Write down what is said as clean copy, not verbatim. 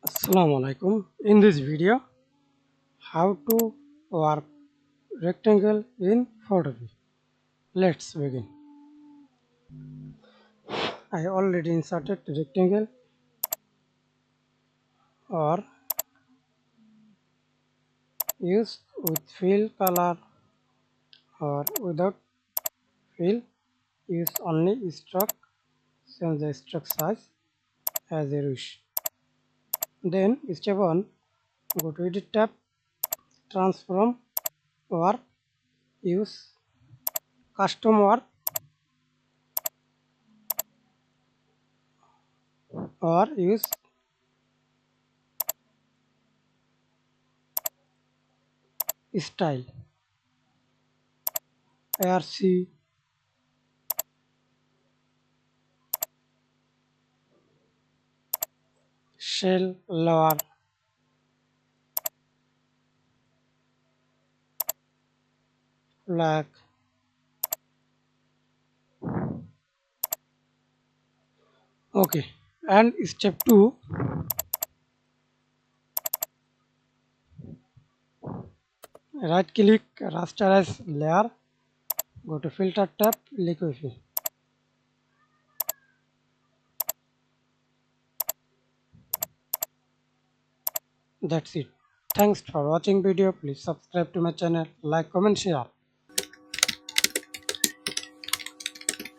Assalamu Walaikum. In this video, how to work rectangle in Photopea. Let's begin. I already inserted rectangle or use with fill color or without fill. Use only stroke. Change the stroke size as you wish. Then step 1, go to edit tab, transform work, use custom work or use style, ARC, shell lower, flag. Okay, and step 2, right click rasterize layer, go to filter tab, liquid fill. That's it. Thanks for watching video. Please subscribe to my channel, like, comment, share.